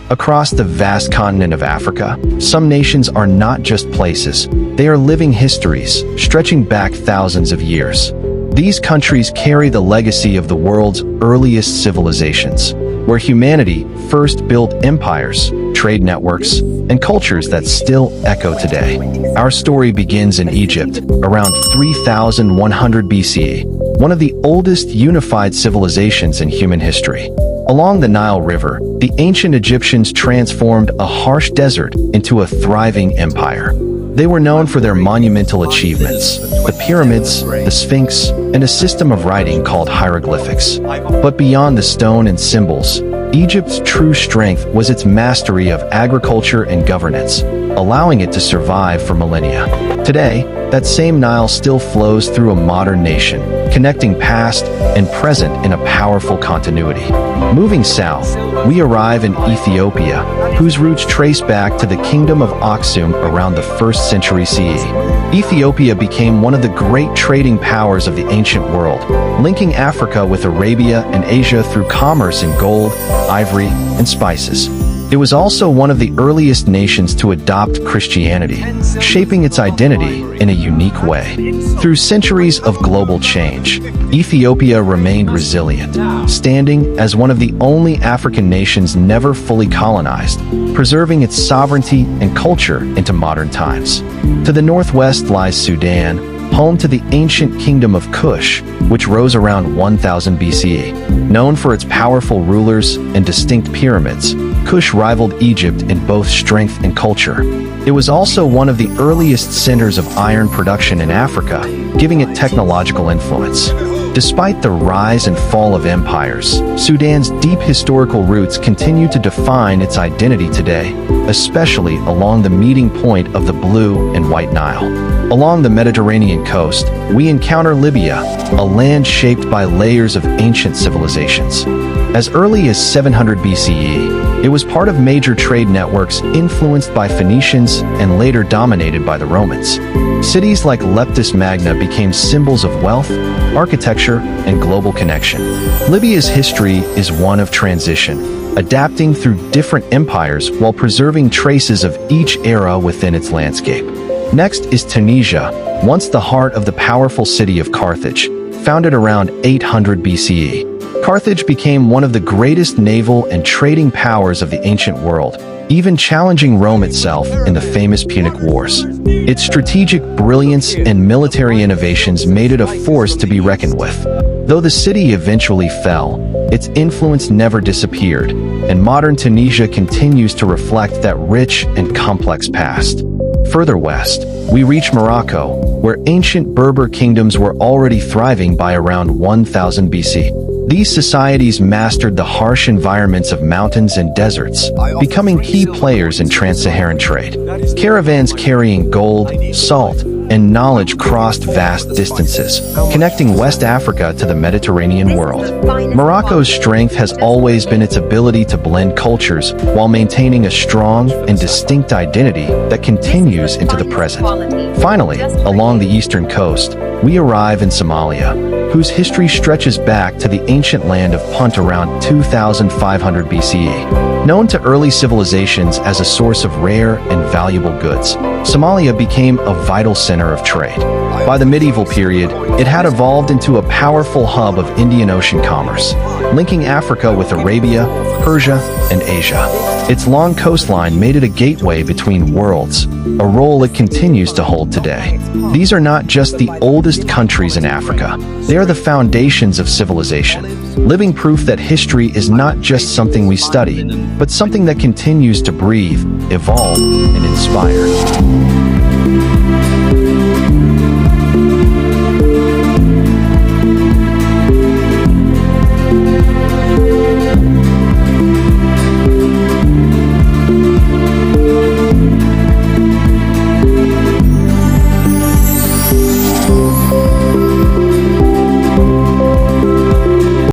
Across the vast continent of Africa, some nations are not just places, they are living histories, stretching back thousands of years. These countries carry the legacy of the world's earliest civilizations, where humanity first built empires, trade networks, and cultures that still echo today. Our story begins in Egypt, around 3100 BCE, one of the oldest unified civilizations in human history. Along the Nile River, the ancient Egyptians transformed a harsh desert into a thriving empire. They were known for their monumental achievements, the pyramids, the Sphinx, and a system of writing called hieroglyphics. But beyond the stone and symbols, Egypt's true strength was its mastery of agriculture and governance, allowing it to survive for millennia. Today, that same Nile still flows through a modern nation, connecting past and present in a powerful continuity. Moving south, we arrive in Ethiopia, whose roots trace back to the kingdom of Aksum around the 1st century CE. Ethiopia became one of the great trading powers of the ancient world, linking Africa with Arabia and Asia through commerce in gold, ivory, and spices. It was also one of the earliest nations to adopt Christianity, shaping its identity in a unique way. Through centuries of global change, Ethiopia remained resilient, standing as one of the only African nations never fully colonized, preserving its sovereignty and culture into modern times. To the northwest lies Sudan, home to the ancient kingdom of Kush, which rose around 1000 BCE. Known for its powerful rulers and distinct pyramids, Kush rivaled Egypt in both strength and culture. It was also one of the earliest centers of iron production in Africa, giving it technological influence. Despite the rise and fall of empires, Sudan's deep historical roots continue to define its identity today, especially along the meeting point of the Blue and White Nile. Along the Mediterranean coast, we encounter Libya, a land shaped by layers of ancient civilizations. As early as 700 BCE, it was part of major trade networks influenced by Phoenicians and later dominated by the Romans. Cities like Leptis Magna became symbols of wealth, architecture, and global connection. Libya's history is one of transition, adapting through different empires while preserving traces of each era within its landscape. Next is Tunisia, once the heart of the powerful city of Carthage, founded around 800 BCE. Carthage became one of the greatest naval and trading powers of the ancient world, even challenging Rome itself in the famous Punic Wars. Its strategic brilliance and military innovations made it a force to be reckoned with. Though the city eventually fell, its influence never disappeared, and modern Tunisia continues to reflect that rich and complex past. Further west, we reach Morocco, where ancient Berber kingdoms were already thriving by around 1000 BC. These societies mastered the harsh environments of mountains and deserts, becoming key players in trans-Saharan trade. Caravans carrying gold, salt, and knowledge crossed vast distances, connecting West Africa to the Mediterranean world. Morocco's strength has always been its ability to blend cultures while maintaining a strong and distinct identity that continues into the present. Finally, along the eastern coast, we arrive in Somalia, whose history stretches back to the ancient land of Punt around 2500 BCE. Known to early civilizations as a source of rare and valuable goods, Somalia became a vital center of trade. By the medieval period, it had evolved into a powerful hub of Indian Ocean commerce, linking Africa with Arabia, Persia, and Asia. Its long coastline made it a gateway between worlds, a role it continues to hold today. These are not just the oldest countries in Africa, they are the foundations of civilization, living proof that history is not just something we study, but something that continues to breathe, evolve, and inspire.